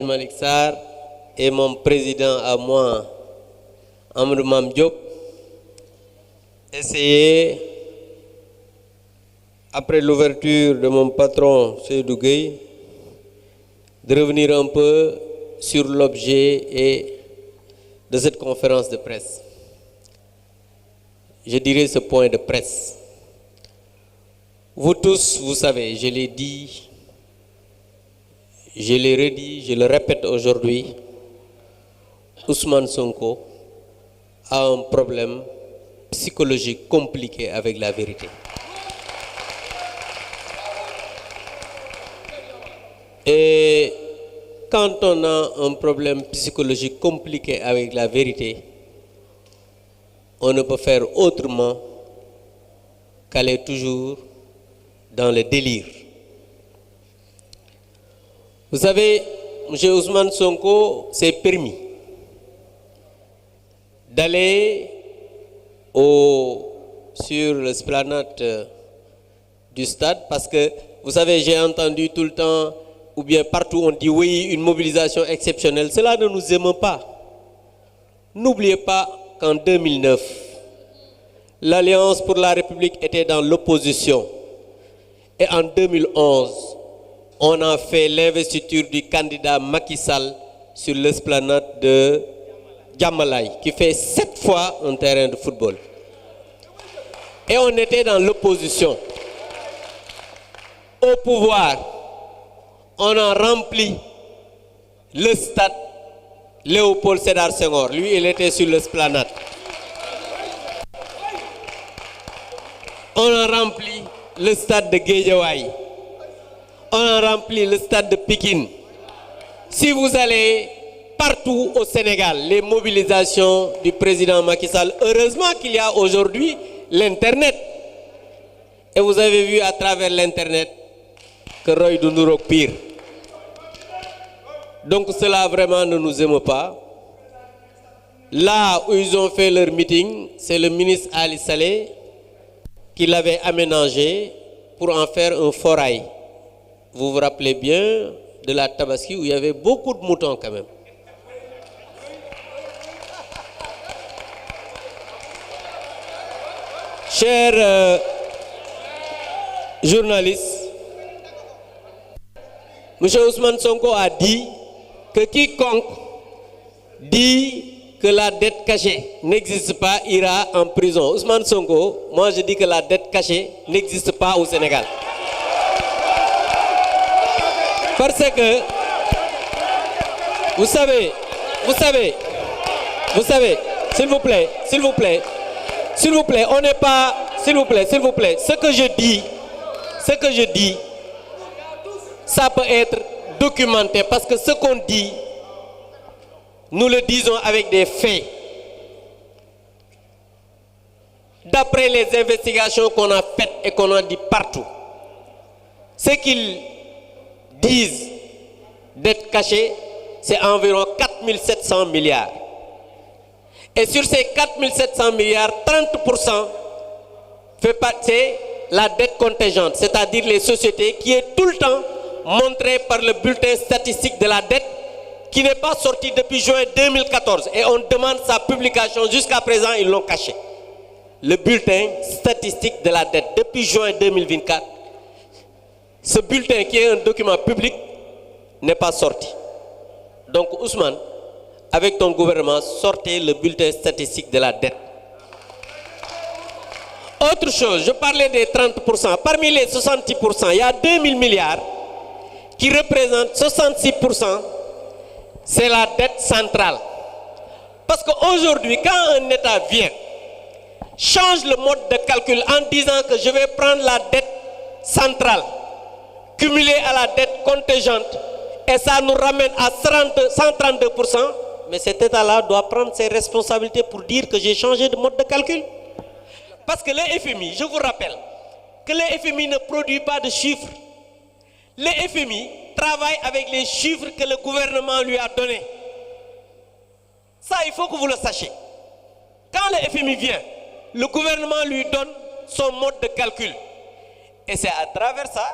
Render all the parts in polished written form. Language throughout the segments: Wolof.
Malik Sarr et mon président à moi, Amadou Mame Diop, essayer, après l'ouverture de mon patron Seydou Gueye, de revenir un peu sur l'objet de cette conférence de presse. Je dirais ce point de presse. Vous tous, vous savez, je l'ai dit, je l'ai redit, je le répète aujourd'hui, Ousmane Sonko a un problème psychologique compliqué avec la vérité. Et quand on a un problème psychologique compliqué avec la vérité, on ne peut faire autrement qu'aller toujours dans le délire. Vous savez, M. Ousmane Sonko s'est permis d'aller sur l'esplanade du stade parce que, vous savez, j'ai entendu tout le temps, ou bien partout on dit oui, une mobilisation exceptionnelle. Cela ne nous aime pas. N'oubliez pas qu'en 2009, l'Alliance pour la République était dans l'opposition. Et en 2011, on a fait l'investiture du candidat Macky Sall sur l'esplanade de Diamalaye, qui fait 7 fois un terrain de football. Et on était dans l'opposition. Au pouvoir, on a rempli le stade Léopold Sédar Senghor. Lui, il était sur l'esplanade. On a rempli le stade de Guédiawaye. On a rempli le stade de Pikine. Si vous allez partout au Sénégal, les mobilisations du président Macky Sall, heureusement qu'il y a aujourd'hui l'Internet. Et vous avez vu à travers l'Internet que Roy Dundouro pire. Donc cela vraiment ne nous aime pas. Là où ils ont fait leur meeting, c'est le ministre Ali Saleh qui l'avait aménagé pour en faire un forail. Vous vous rappelez bien de la Tabaski où il y avait beaucoup de moutons quand même. Chers journalistes, M. Ousmane Sonko a dit que quiconque dit que la dette cachée n'existe pas ira en prison. Ousmane Sonko, moi je dis que la dette cachée n'existe pas au Sénégal. Parce que, vous savez, s'il vous plaît, on n'est pas, s'il vous plaît, ce que je dis, ça peut être documenté parce que ce qu'on dit, nous le disons avec des faits. D'après les investigations qu'on a faites et qu'on a dit partout, ce qu'ils disent d'être caché, c'est environ 4700 milliards. Et sur ces 4700 milliards, 30% c'est la dette contingente, c'est-à-dire les sociétés qui est tout le temps montrée par le bulletin statistique de la dette qui n'est pas sorti depuis juin 2014. Et on demande sa publication. Jusqu'à présent, ils l'ont caché. Le bulletin statistique de la dette depuis juin 2024. Ce bulletin qui est un document public n'est pas sorti. Donc Ousmane, avec ton gouvernement, sortez le bulletin statistique de la dette. Autre chose, je parlais des 30%. Parmi les 66%, il y a 2000 milliards qui représentent 66%. C'est la dette centrale. Parce qu'aujourd'hui, quand un État vient, change le mode de calcul en disant que je vais prendre la dette centrale, cumulée à la dette contingente, et ça nous ramène à 132%, mais cet État-là doit prendre ses responsabilités pour dire que j'ai changé de mode de calcul. Parce que le FMI, je vous rappelle, que le FMI ne produit pas de chiffres. Le FMI travaille avec les chiffres que le gouvernement lui a donnés. Ça, il faut que vous le sachiez. Quand le FMI vient, le gouvernement lui donne son mode de calcul. Et c'est à travers ça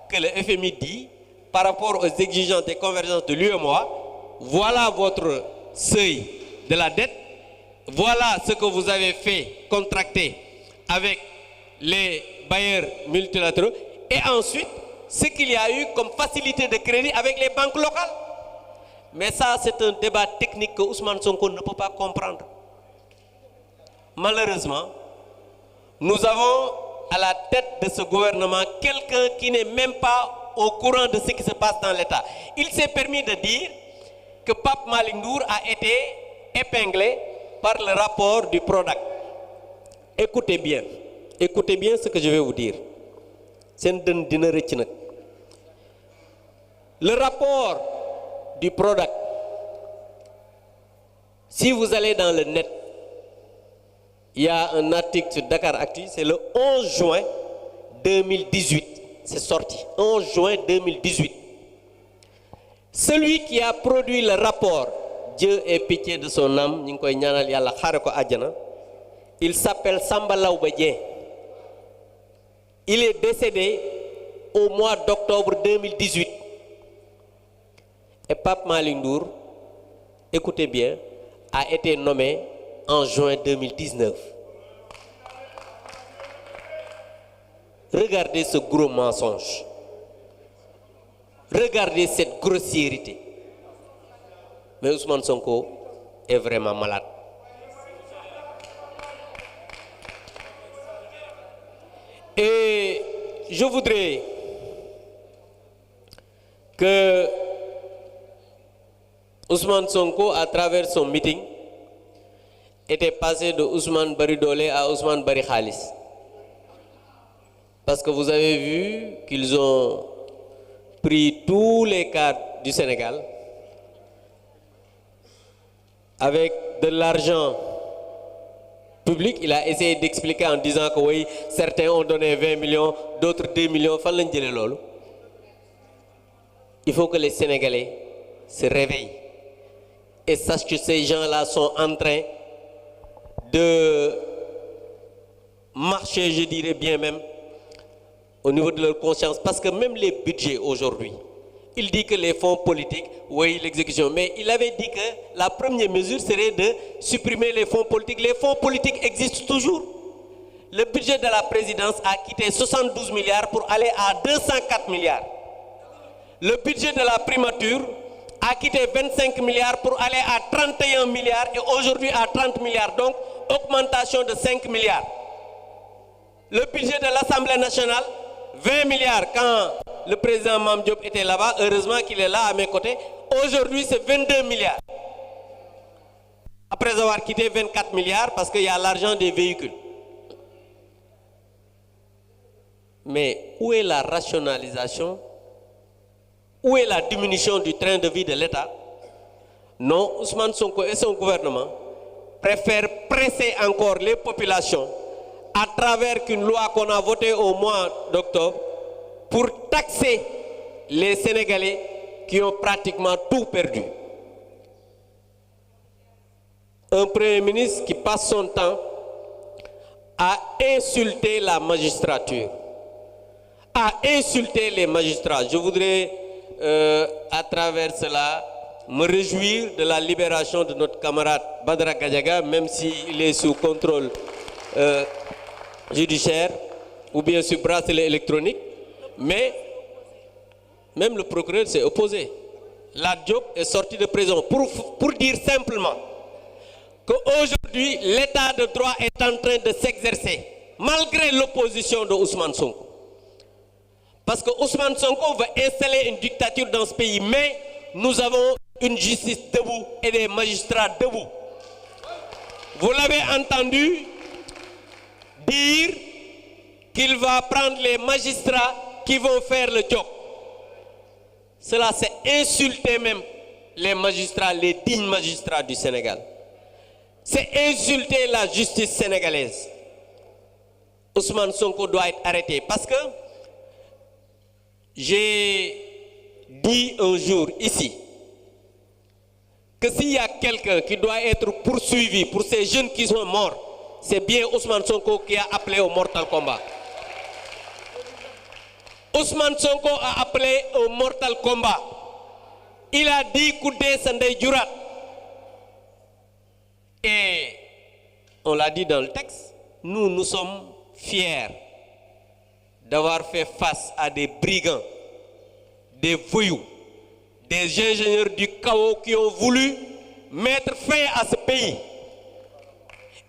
que le FMI dit, par rapport aux exigences des convergences de l'UEMOA, voilà votre seuil de la dette, voilà ce que vous avez fait contracter avec les bailleurs multilatéraux, et ensuite, ce qu'il y a eu comme facilité de crédit avec les banques locales. Mais ça, c'est un débat technique que Ousmane Sonko ne peut pas comprendre. Malheureusement, nous avons à la tête de ce gouvernement quelqu'un qui n'est même pas au courant de ce qui se passe dans l'État. Il s'est permis de dire que Pape Malick Ndour a été épinglé par le rapport du PRODAC. Écoutez bien ce que je vais vous dire. Le rapport du PRODAC, si vous allez dans le net, il y a un article sur Dakar Actu, c'est le 11 juin 2018, c'est sorti, 11 juin 2018. Celui qui a produit le rapport, Dieu ait pitié de son âme, il s'appelle Samba Laobé Dieng. Il est décédé au mois d'octobre 2018. Et Pape Malick Ndour, écoutez bien, a été nommé en juin 2019. Regardez ce gros mensonge. Regardez cette grossièreté. Mais Ousmane Sonko est vraiment malade. Et je voudrais que Ousmane Sonko, à travers son meeting, était passé de Ousmane Bari Dolé à Ousmane Bari Khalis. Parce que vous avez vu qu'ils ont pris tous les cadres du Sénégal avec de l'argent public. Il a essayé d'expliquer en disant que oui, certains ont donné 20 millions, d'autres 2 millions. Il faut que les Sénégalais se réveillent et sachent que ces gens-là sont en train de marcher, je dirais bien même, au niveau de leur conscience. Parce que même les budgets aujourd'hui, il dit que les fonds politiques, oui, l'exécution. Mais il avait dit que la première mesure serait de supprimer les fonds politiques. Les fonds politiques existent toujours. Le budget de la présidence a quitté 72 milliards pour aller à 204 milliards. Le budget de la primature a quitté 25 milliards pour aller à 31 milliards et aujourd'hui à 30 milliards. Donc, augmentation de 5 milliards. Le budget de l'Assemblée nationale, 20 milliards quand le président Mame Diop était là-bas. Heureusement qu'il est là à mes côtés. Aujourd'hui, c'est 22 milliards. Après avoir quitté 24 milliards parce qu'il y a l'argent des véhicules. Mais où est la rationalisation? Où est la diminution du train de vie de l'État? Non, Ousmane Sonko et son gouvernement préfèrent presser encore les populations à travers une loi qu'on a votée au mois d'octobre pour taxer les Sénégalais qui ont pratiquement tout perdu. Un Premier ministre qui passe son temps à insulter la magistrature, à insulter les magistrats. Je voudrais, à travers cela, me réjouir de la libération de notre camarade Badara Gadiaga, même s'il est sous contrôle judiciaire ou bien sous bracelet électronique. Mais même le procureur s'est opposé. La Diop est sorti de prison pour dire simplement qu'aujourd'hui, l'état de droit est en train de s'exercer, malgré l'opposition de Ousmane Sonko. Parce que Ousmane Sonko veut installer une dictature dans ce pays, mais nous avons une justice debout et des magistrats debout. Vous l'avez entendu dire qu'il va prendre les magistrats qui vont faire le job. Cela, c'est insulter même les magistrats, les dignes magistrats du Sénégal. C'est insulter la justice sénégalaise. Ousmane Sonko doit être arrêté parce que j'ai dit un jour ici que s'il y a quelqu'un qui doit être poursuivi pour ces jeunes qui sont morts, c'est bien Ousmane Sonko qui a appelé au Mortal Kombat. Ousmane Sonko a appelé au Mortal Kombat. Il a dit Koudé Sandey Djurat. Et on l'a dit dans le texte, nous sommes fiers d'avoir fait face à des brigands, des voyous, des ingénieurs du chaos qui ont voulu mettre fin à ce pays.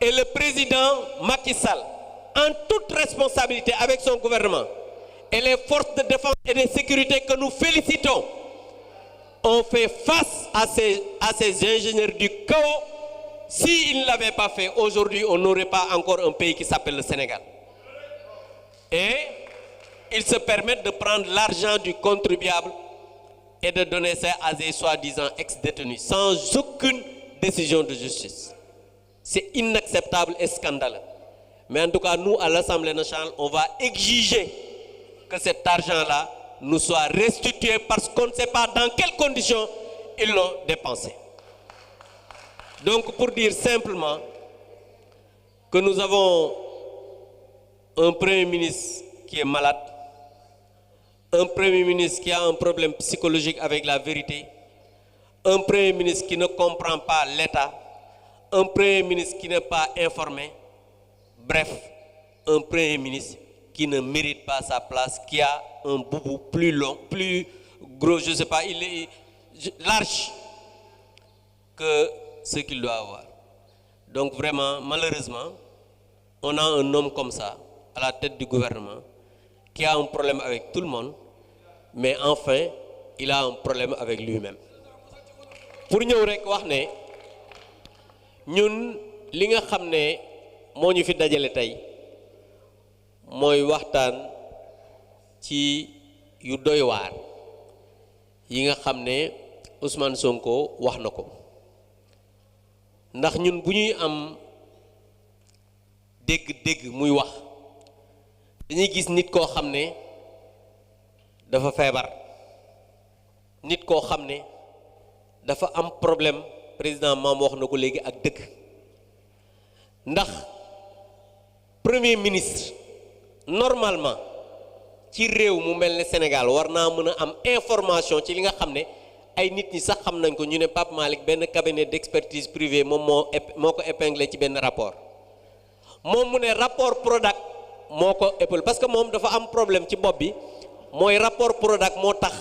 Et le président Macky Sall, en toute responsabilité avec son gouvernement et les forces de défense et de sécurité que nous félicitons, ont fait face à ces ingénieurs du chaos. S'ils ne l'avaient pas fait, aujourd'hui, on n'aurait pas encore un pays qui s'appelle le Sénégal. Et ils se permettent de prendre l'argent du contribuable et de donner ça à des soi-disant ex-détenus, sans aucune décision de justice. C'est inacceptable et scandaleux. Mais en tout cas, nous, à l'Assemblée nationale, on va exiger que cet argent-là nous soit restitué parce qu'on ne sait pas dans quelles conditions ils l'ont dépensé. Donc, pour dire simplement que nous avons un Premier ministre qui est malade, un Premier ministre qui a un problème psychologique avec la vérité, un Premier ministre qui ne comprend pas l'État, un Premier ministre qui n'est pas informé, bref, un Premier ministre qui ne mérite pas sa place, qui a un boubou plus long, plus gros, je ne sais pas, il est large que ce qu'il doit avoir. Donc vraiment, malheureusement, on a un homme comme ça à la tête du gouvernement qui a un problème avec tout le monde, mais enfin, il a un problème avec lui-même. Pour nous rek wax né ñun li nga xamné mo ñu fi dajalé tay moy waxtaan ci yu doy waar yi nga xamné Ousmane Sonko wax nako. Ndax ñun bu ñuy am dégg muy wax dañuy gis nit koo xam ne dafa feebar, nit koo xam ne dafa am problème. Président Mam wax na ko léegi ak dëgg ndax premier ministre normalement ci réew mu mel ne Sénégal war naa mën a am information ci li nga xam ne ay nit ñi sax xam nañ ko. ñu ne Pape Malick benn cabinet d'expertise privé moom moo ko épinglé ci benn rapport, moom mu ne rapport Prodac moo ko épinglé parce que moom dafa am problème ci bopp bi. mooy rapport Prodac moo tax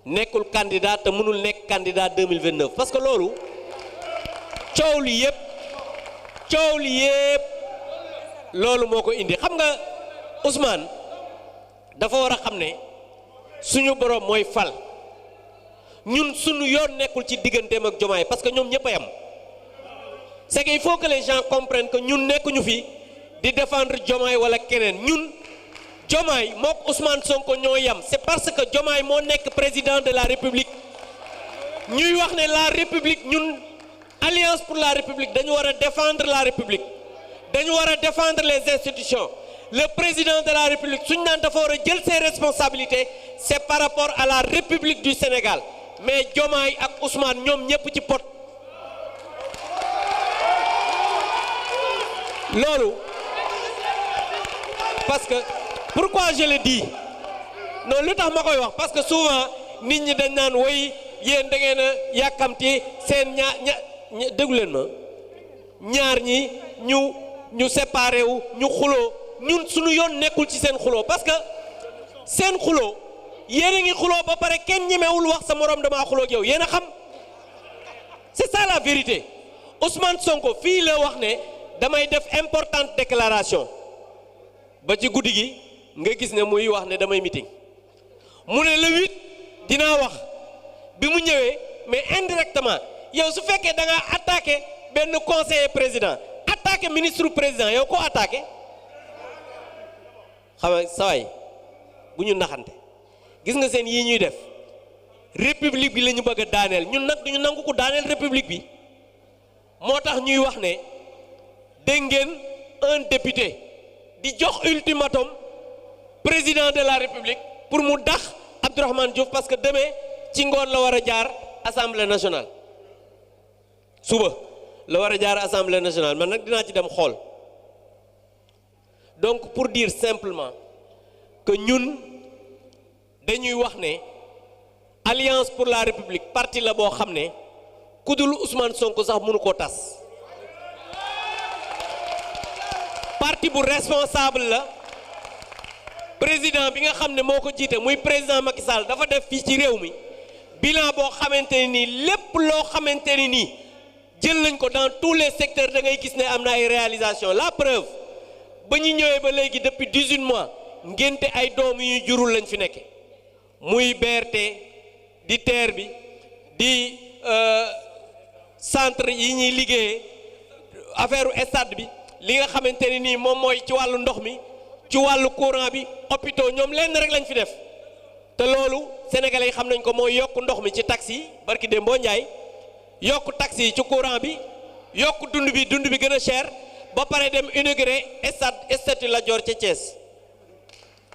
nekkul candidat te mënul nekk candidat 2029 parce que loolu coow li yëpp loolu moo ko indi. Xam nga Ousmane dafa war a xam ne suñu borom mooy fal, ñun suñu yoon nekkul ci digganteem ak Diomaye parce que ñoom ñëpp a yam. C'est qu'il faut que les gens comprennent que ñun nekkuñu fi di défendre Diomaye wala keneen. ñun Diomaye mook Ousmane Sonko ñoo yam. C'est parce que Diomaye moo nekk président de la République. ñuy wax ne la République, ñun Alliance pour la République dañu war a défendre la République, dañu war a défendre les institutions. Le président de la République suñ naan dafa war a jël ses responsabilités, c'est par rapport à la République du Sénégal. Mais Diomaye ak Ousmane ñoom ñëpp ci pot. loolu parce que pourquoi je le dis non lu tax ma koy wax parce que souvent nit ñi dañ naan woy yéen da ngeen a yàkkamti seen déglu leen ma ñaar ñi ñu séparé wu ñu xuloo. ñun suñu yoon nekkul ci seen xuloo parce que seen xuloo yéen a ngi xuloo ba pare kenn ñemewul wax sa morom damaa xuloo ak yow yéen a xam. C'est ça la vérité. Ousmane Sonko fii la wax ne damay def importante déclaration ba ci guddi gi nga gis ne muy wax ne damay meeting mu ne le 8 dinaa wax bi mu ñëwee mais indirectement yow su fekkee da nga attaqué benn conseiller président attaqué ministre président yow ko attaqué xam nga saway bu ñu naxante gis nga seen yii ñuy def république bi la ñu bëgg a daaneel ñun nag duñu nangu ko daaneel république bi moo tax ñuy wax ne dégg ngeen un député di jox ultimatum président de la République pour mu dax Abdourahmane Diouf parce que demain ci ngoon la war a jaar assemblée nationale suba la war a jaar assemblée nationale man nag dinaa ci dem xool. Donc pour dire simplement que ñun dañuy wax ne Alliance pour la République parti la boo xam ne ku dul Ousmane Sonko sax mënu koo tas parti bu responsable la président bi nga xam ne moo ko jiite muy président Macky Sall dafa def fii ci réew mi bilan boo xamante ne nii lépp loo xamante ne nii jël nañ ko dans tous les secteurs da ngay gis ne am na ay réalisation la preuve ba ñu ñëwee ba léegi depuis 18 mois ngénte ay doom yu jurul lañ fi nekke muy BRT di TER bi di centre yi ñuy liggéeyee affaire stade bi li nga xamante ne nii moom mooy ci wàllu ndox mi ci wàllu courant bi hôpitaux ñoom lenn rek lañ fi def te loolu sénégalais yi xam nañ ko mooy yokk ndox mi ci taxi yi barki Dembo Ndiaye yokk taxi yi ci courant bi yokk dund bi gën a cher ba pare dem inauguré statue Lat Dior ca Thiès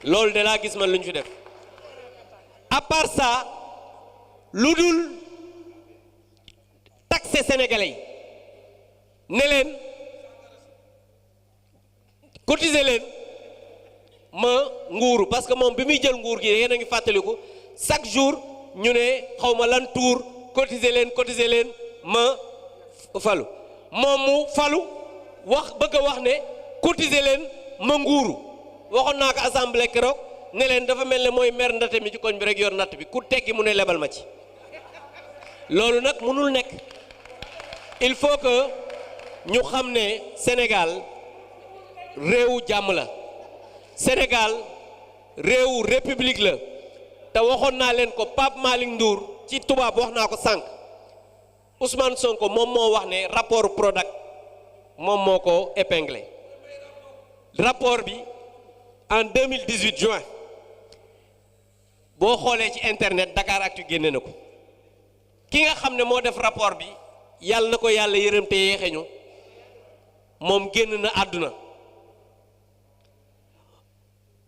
loolu de laa gis man lu ñu fi def à part ça lu dul taxe sénégalais yi ne leen cotiser leen ma nguuru parce que moom bi muy jël nguur gi yéen a ngi fàttaliku chaque jour ñu ne xaw ma lan tour cotiser leen ma falu moom mu falu wax bëgg a wax ne cotiser leen ma nguuru waxoon naa ko assemblée keroog ne leen dafa mel ne mooy mer ndate mi ci koñ bi rek yor natt bi ku teggi mu ne lebal ma ci loolu nag mënul nekk il faut que ñu xam ne Sénégal réewu jàmm la Sénégal réewu république la te waxoon naa leen ko Pape Malick Ndour ci tubaab wax naa ko sànq Ousmane Sonko moom moo wax ne rapport Prodac moom moo ko épinglé rapport bi en 2018 juin boo xoolee ci internet Dakaractu génne na ko ki nga xam ne moo def rapport bi yàlla na ko yàlla yërëm te yeexe ñu moom génn na àdduna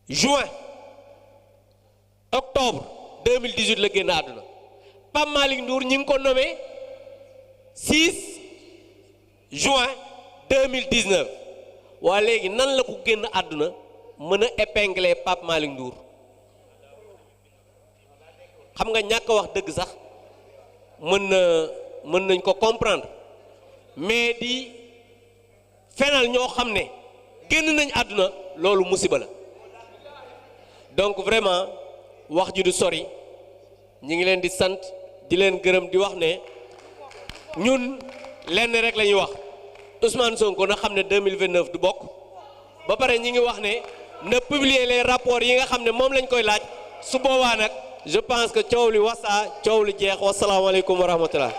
juin octobre 2018 la génn àdduna Pape Malick Ndour ñi ngi ko nommé 6 juin 2019 waa léegi nan la ko génn àdduna mën a épingler Pape Malick Ndour xam nga ñàkk wax dëgg sax mën nañ ko comprendre mais di fenal ñoo xam ne génn nañ àdduna loolu musiba la donc vraiment wax ji du sori ñi ngi leen di sant di leen gërëm di wax ne ñun lenn rek la ñuy wax Ousmane Sonko na xam ne 2029 du bokk ba pare ñi ngi wax ne na publier les rapports yi nga xam ne moom lañ koy laaj su boobaa nag je pense que coow li wasa coow li jeex wasalaamaaleykum wa rahmatullah